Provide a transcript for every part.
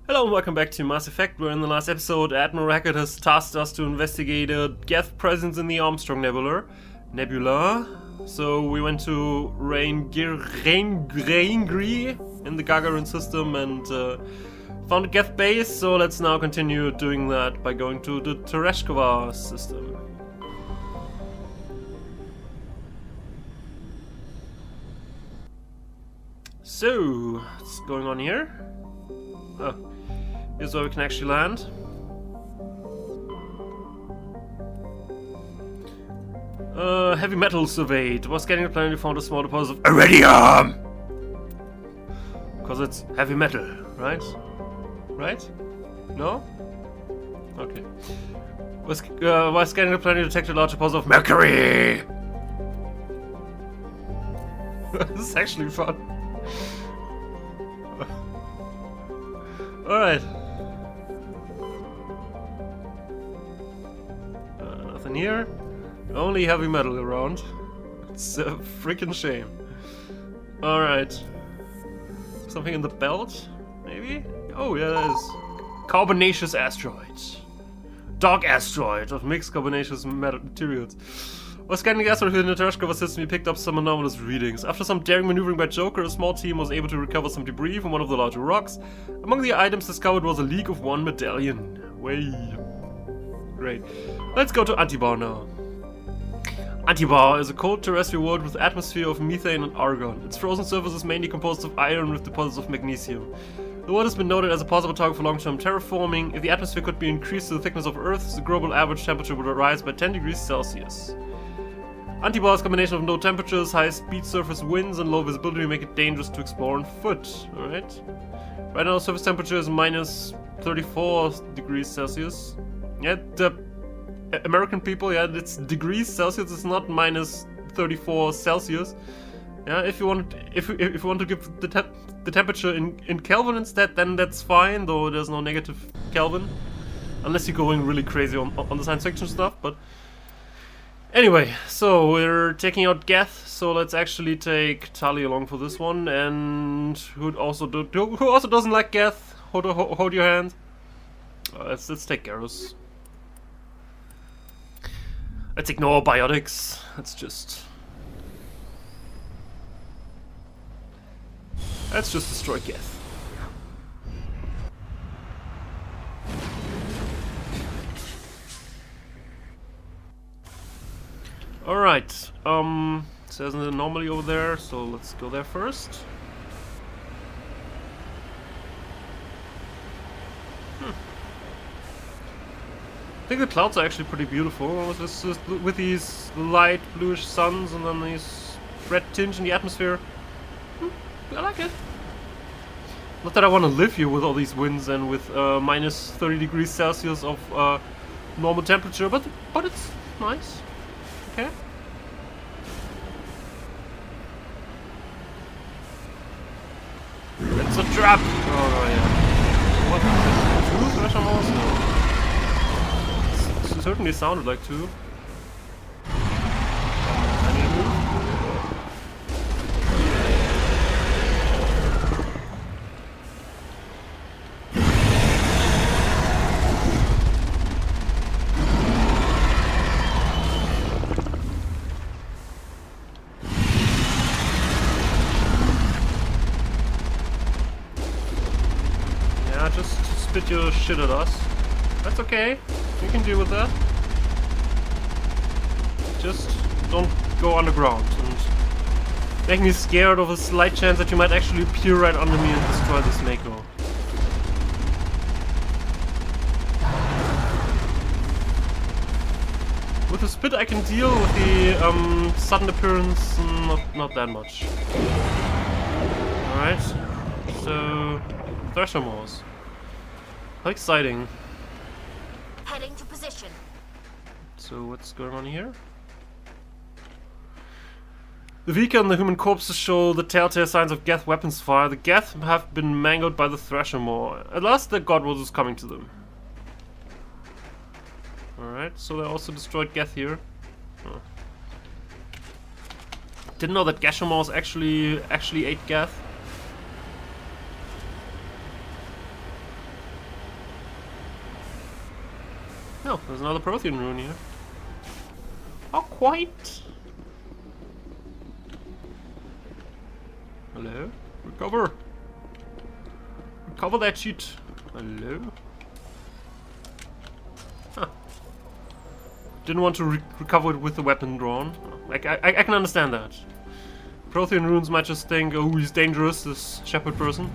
Hello and welcome back to Mass Effect, where in the last episode Admiral Hackett has tasked us to investigate a Geth presence in the Armstrong Nebula. So we went to Raingri in the Gagarin system and found a Geth base, so let's now continue doing that by going to the Tereshkova system. So, what's going on here? Oh, here's where we can actually land. Heavy metal surveyed. Was scanning the planet, we found a small deposit of iridium! Because it's heavy metal, right? Right? No? Okay. While scanning the planet, we detected a large deposit of mercury! This is actually fun. Alright. Nothing here. Only heavy metal around. It's a freaking shame. Alright. Something in the belt? Maybe? Oh, yeah, that is. Carbonaceous asteroid. Dark asteroid of mixed carbonaceous materials. While scanning the asteroid within the Tereshkova system, he picked up some anomalous readings. After some daring maneuvering by Joker, a small team was able to recover some debris from one of the larger rocks. Among the items discovered was a League of One medallion. Way. Great. Let's go to Antibar now. Antibar is a cold terrestrial world with an atmosphere of methane and argon. Its frozen surface is mainly composed of iron with deposits of magnesium. The world has been noted as a possible target for long-term terraforming. If the atmosphere could be increased to the thickness of Earth, the global average temperature would rise by 10 degrees Celsius. Antibar is a combination of low temperatures, high speed surface winds, and low visibility make it dangerous to explore on foot. Alright. Right now, surface temperature is minus 34 degrees Celsius. Yeah, the American people, yeah, it's degrees Celsius, it's not minus 34 Celsius. Yeah, if you want to give the temperature in Kelvin instead, then that's fine, though there's no negative Kelvin. Unless you're going really crazy on the science fiction stuff, but anyway, so we're taking out Geth, so let's actually take Tali along for this one, and who also doesn't like Geth? Hold your hand. Let's take Garrus. Let's ignore biotics. Let's just destroy Geth. Alright, so there's an anomaly over there, so let's go there first. I think the clouds are actually pretty beautiful, with these light bluish suns and then these red tinge in the atmosphere. I like it. Not that I want to live here with all these winds and with minus 30 degrees Celsius of normal temperature, but it's nice. Okay. It's a trap! Oh yeah. What? Two Thresher Mouse? No. It certainly sounded like two. I need to move. Just spit your shit at us. That's okay. We can deal with that. Just don't go underground and make me scared of a slight chance that you might actually appear right under me and destroy this Mako. With the spit I can deal, with the sudden appearance, not that much. Alright. So, Thresher Moors. How exciting. Heading to position. So what's going on here? The Vika and the human corpses show the telltale signs of Geth weapons fire. The Geth have been mangled by the Thresher Moor. At last the god was coming to them. Alright, so they also destroyed Geth here. Huh. Didn't know that Gashomors actually ate Geth. Oh, there's another Prothean rune here. Not quite. Hello? Recover! Recover that shit! Hello? Huh. Didn't want to recover it with the weapon drawn. I can understand that. Prothean runes might just think, oh, he's dangerous, this shepherd person.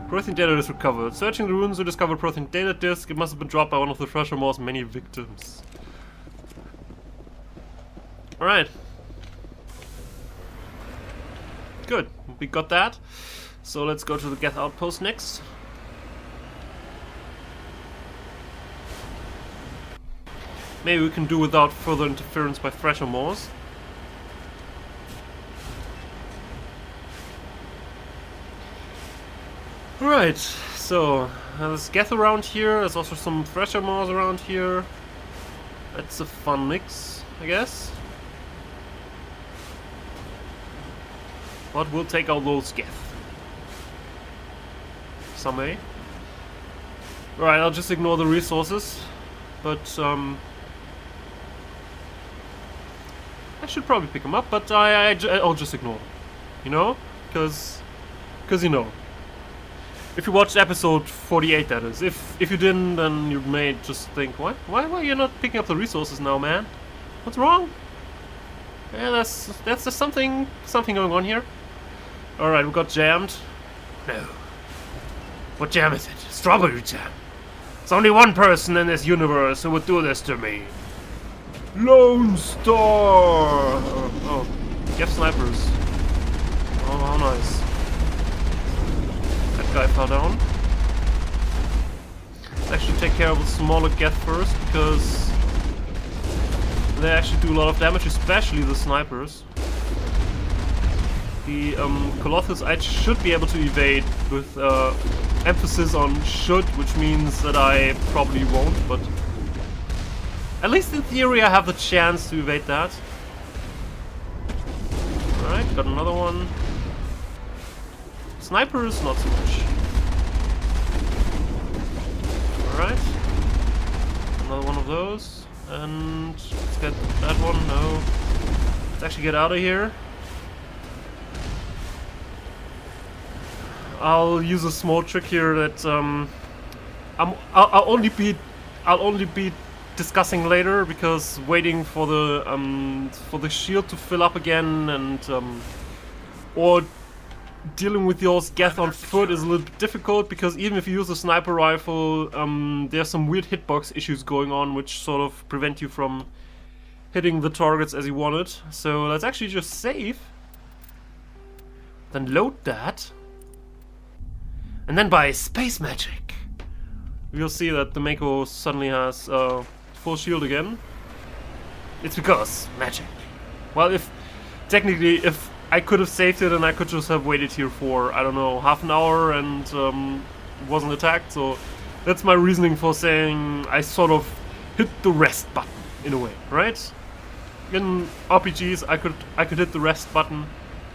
Prothean data is recovered. Searching the runes, we discovered Prothean data disk. It must have been dropped by one of the Thresher Maws' many victims. Alright. Good. We got that. So let's go to the Geth outpost next. Maybe we can do without further interference by Thresher Maws. Alright, so there's Geth around here, there's also some Thresher Maws around here. That's a fun mix, I guess. But we'll take out those Geth. Some way. Alright, I'll just ignore the resources. But, I should probably pick them up, but I'll just ignore them. You know? Because you know. If you watched episode 48, that is. If you didn't, then you may just think, what? Why are you not picking up the resources now, man? What's wrong? Yeah, that's just something going on here. Alright, we got jammed. No. What jam is it? Strawberry jam. There's only one person in this universe who would do this to me. Lone Star! Oh, Geth snipers. Oh, how nice. That guy fell down. Let's actually take care of the smaller Geth first, because they actually do a lot of damage, especially the snipers. The Colossus I should be able to evade with emphasis on should, which means that I probably won't, but at least in theory I have the chance to evade that. Alright, got another one. Snipers, not so much. Alright. Another one of those. And let's get that one. No. Let's actually get out of here. I'll use a small trick here that I'll only be discussing later, because waiting for the shield to fill up again and or dealing with yours Geth on foot is a little bit difficult, because even if you use a sniper rifle, there's some weird hitbox issues going on which sort of prevent you from hitting the targets as you wanted. So let's actually just save, then load that, and then by space magic we'll see that the Mako suddenly has full shield again. It's because magic. Well, if I could have saved it and I could just have waited here for, I don't know, half an hour and wasn't attacked, so that's my reasoning for saying I sort of hit the rest button in a way, right? In RPGs I could hit the rest button.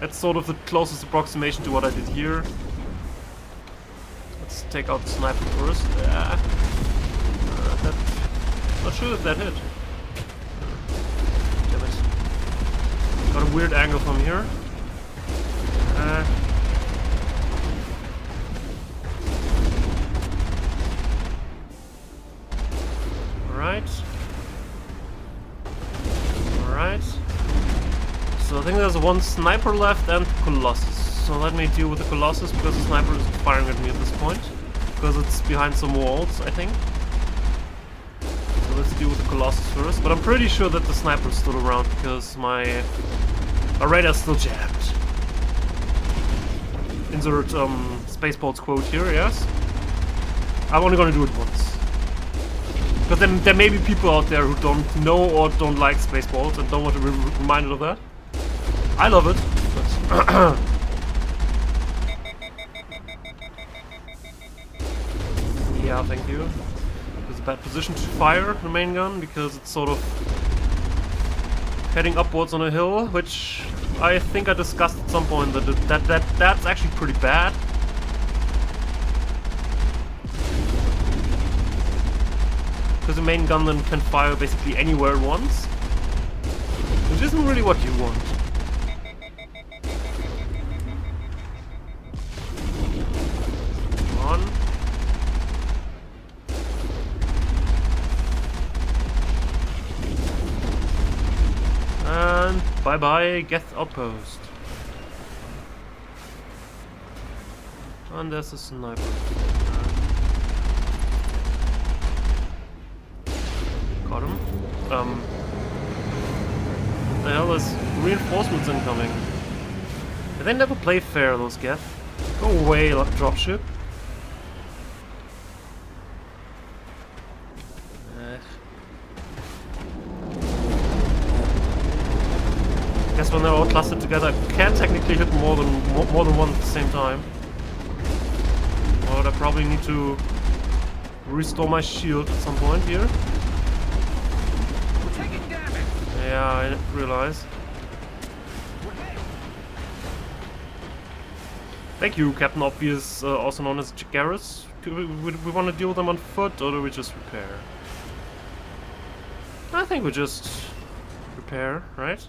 That's sort of the closest approximation to what I did here. Let's take out the sniper first. Not sure if that hit. Damn it. Got a weird angle from here. Alright. Alright. So I think there's one sniper left and Colossus. So let me deal with the Colossus, because the sniper is firing at me at this point. Because it's behind some walls, I think. So let's deal with the Colossus first. But I'm pretty sure that the sniper is still around, because my radar's still jammed. Insert Spaceballs quote here, yes. I'm only gonna do it once. Because then there may be people out there who don't know or don't like Spaceballs and don't want to be reminded of that. I love it, but yeah, thank you. It's a bad position to fire the main gun, because it's sort of heading upwards on a hill, which I think I discussed at some point that's actually pretty bad. Because the main gun then can fire basically anywhere at once. Which isn't really what you want. Come on. And bye-bye, Geth Outpost. And there's a sniper. Got him. The hell is reinforcements incoming? They never play fair, those Geth. Go away, dropship. I guess when they're all clustered together, I can technically hit more than one at the same time. But I probably need to restore my shield at some point here. We're taking damage. Yeah, I didn't realize. Thank you, Captain Obvious, also known as Garrus. We want to deal with them on foot, or do we just repair? I think we just repair, right?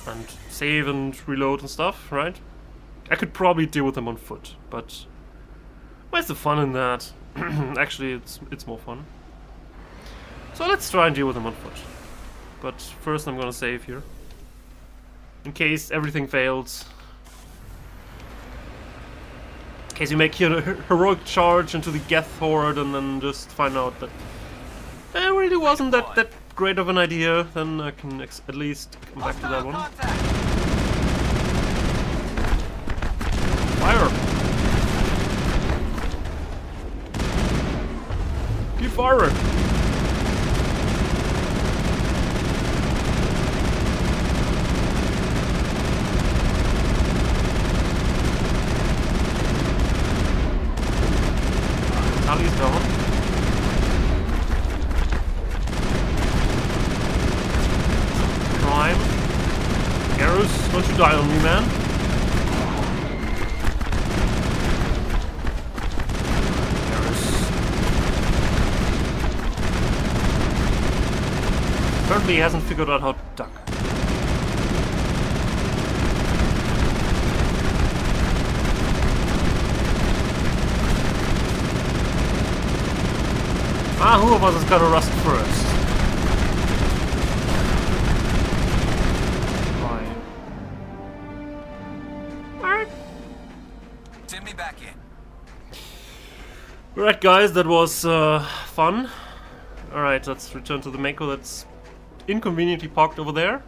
And save and reload and stuff, right? I could probably deal with them on foot, but where's the fun in that? Actually, it's more fun. So let's try and deal with them on foot. But first I'm gonna save here. In case everything fails. In case you make here a heroic charge into the Geth horde and then just find out that it really wasn't that great of an idea, then I can at least come back to that one. Fire! Keep firing! Tally's down. Prime. Garrus, don't you die on me, man. Garrus. Apparently he hasn't figured out how to duck. Ah, who of us is gonna rust first? Fine. Alright. Send me back in. Alright guys, that was fun. Alright, let's return to the Mako that's inconveniently parked over there.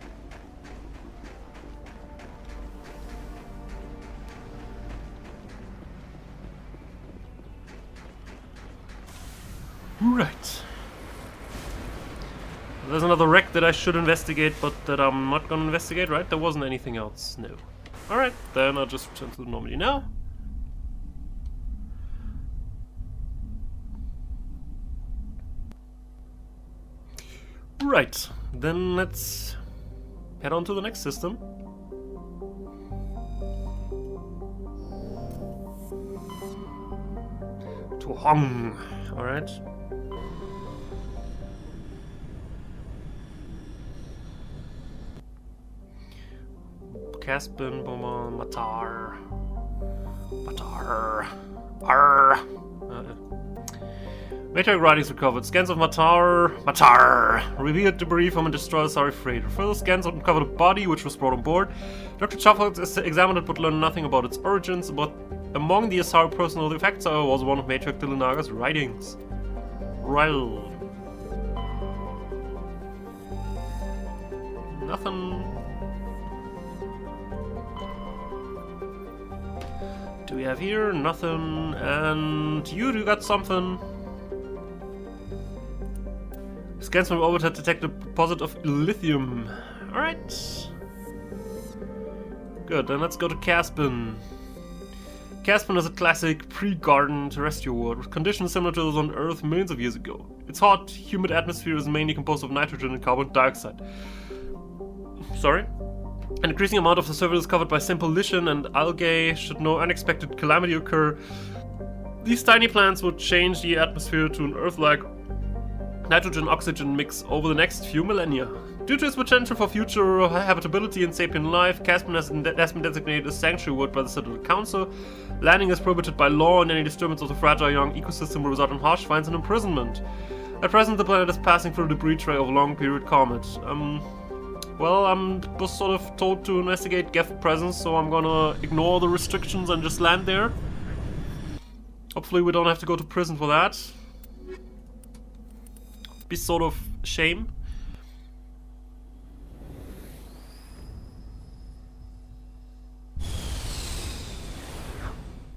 Right. There's another wreck that I should investigate, but that I'm not gonna investigate, right? There wasn't anything else, no. Alright, then I'll just return to the Normandy now. Right, then let's head on to the next system. To Hong, alright. Caspin, Matar. Meteoric writings recovered. Scans of Matar. Revealed debris from a destroyer Sorry freighter. Further scans uncovered a body which was brought on board. Dr. Chafford examined it but learned nothing about its origins. But among the Asari personnel, the effects was one of Matriarch Dillinaga's writings. Well. Nothing. Do we have here? Nothing. And you got something. Scans from orbit had detected a deposit of lithium. Alright. Good, then let's go to Caspin. Caspin is a classic pre-garden terrestrial world with conditions similar to those on Earth millions of years ago. Its hot, humid atmosphere is mainly composed of nitrogen and carbon dioxide. Sorry? An increasing amount of the surface is covered by simple lichen and algae. Should no unexpected calamity occur, These tiny plants would change the atmosphere to an Earth-like nitrogen-oxygen mix over the next few millennia. Due to its potential for future habitability and sapient life, Caspian has been designated a sanctuary wood by the Citadel Council. Landing is prohibited by law, and any disturbance of the fragile young ecosystem will result in harsh fines and imprisonment. At present, the planet is passing through a debris trail of a long-period comet. Well, was sort of told to investigate Geth presence, so I'm gonna ignore the restrictions and just land there. Hopefully we don't have to go to prison for that. Be sort of a shame.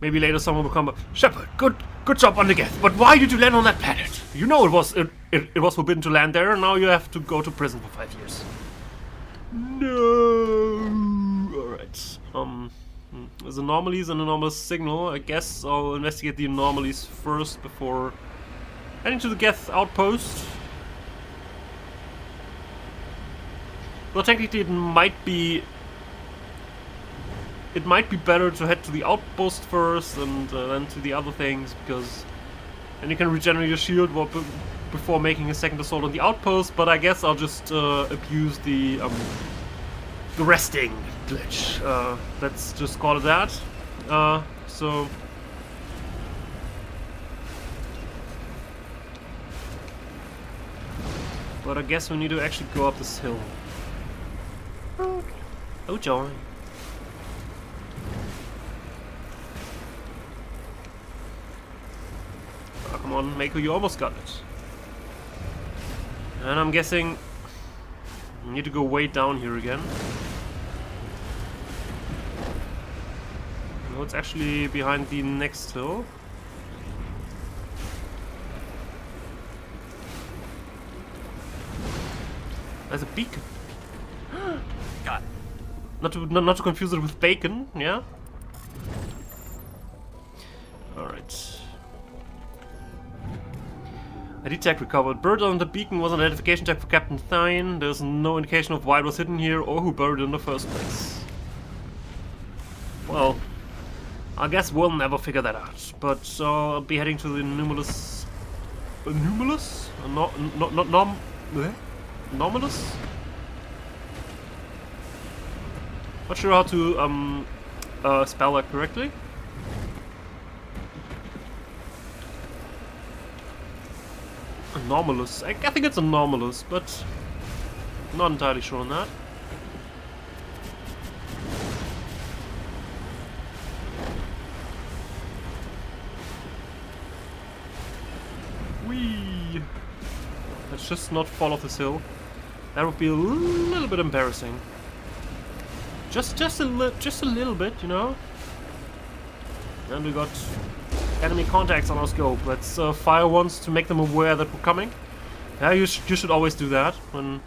Maybe later someone will come up. Shepard, good job on the Geth, but why did you land on that planet? You know it was forbidden to land there, and now you have to go to prison for 5 years. No. Alright. There's anomalies and anomalous signal. I guess I'll investigate the anomalies first before heading to the Geth outpost. Well, technically it might be better to head to the outpost first and then to the other things, because then you can regenerate your shield before making a second assault on the outpost. But I guess I'll just abuse the resting glitch. Let's just call it that. So. But I guess we need to actually go up this hill. Oh joy. Oh, come on, Mako, you almost got it. And I'm guessing we need to go way down here again. No, it's actually behind the next hill. There's a beacon. Got it. Not to confuse it with bacon, yeah? Alright. ID tag recovered. Bird on the beacon was an identification tag for Captain Thine. There's no indication of why it was hidden here or who buried it in the first place. Well, I guess we'll never figure that out. But I'll be heading to the anomalous... Anomalous? Anomalous? Not sure how to spell that correctly. Anomalous. I think it's anomalous, but not entirely sure on that. Whee! Let's just not fall off this hill. That would be a little bit embarrassing. Just a little bit, you know. And we got enemy contacts on our scope. Let's fire once to make them aware that we're coming. Yeah, you should always do that when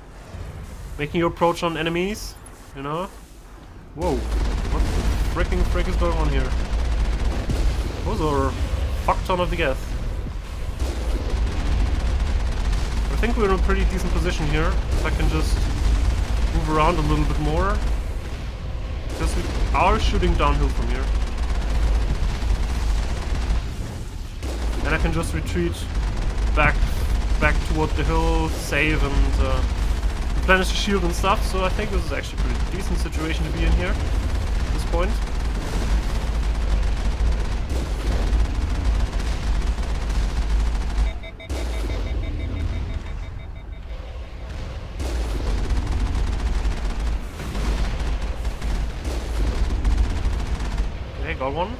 making your approach on enemies, you know. Whoa, what the frick is going on here? Those are a fuck ton of the Geth. I think we're in a pretty decent position here. If I can just move around a little bit more. Because we are shooting downhill from here. And I can just retreat back toward the hill, save, and replenish the shield and stuff. So I think this is actually a pretty decent situation to be in here at this point. Okay, got one.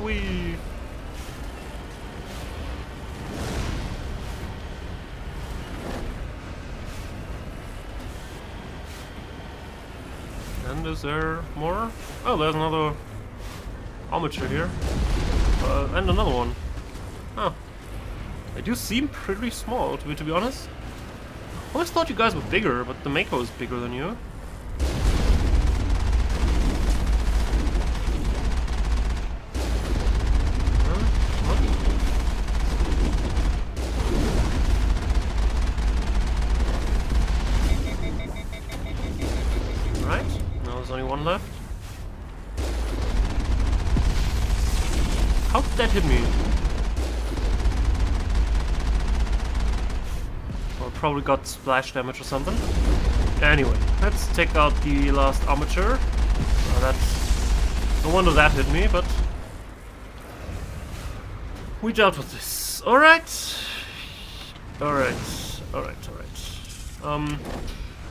Whee! And is there more? Oh, there's another armature here. And another one. Huh. They do seem pretty small, to be honest. I always thought you guys were bigger, but the Mako is bigger than you. Huh? What? one left. How did that hit me? Well, probably got splash damage or something. Anyway, let's take out the last armature. That's... no wonder that hit me, but... we dealt with this. Alright.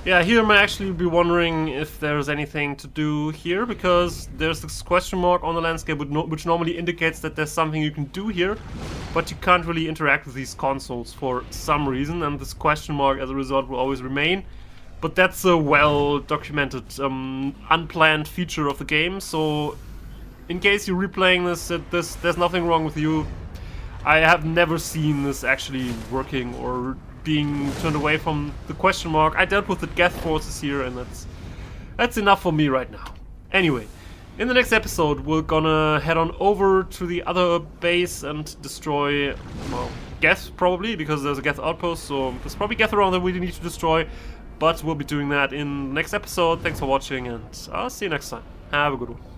Yeah, here I might actually be wondering if there's anything to do here, because there's this question mark on the landscape which normally indicates that there's something you can do here, but you can't really interact with these consoles for some reason, and this question mark as a result will always remain. But that's a well-documented, unplanned feature of the game, so in case you're replaying this, there's nothing wrong with you. I have never seen this actually working or being turned away from the question mark. I dealt with the Geth forces here, and that's enough for me right now. Anyway, in the next episode we're gonna head on over to the other base and destroy, well, Geth probably, because there's a Geth outpost, so there's probably Geth around that we need to destroy, but we'll be doing that in the next episode. Thanks for watching, and I'll see you next time. Have a good one.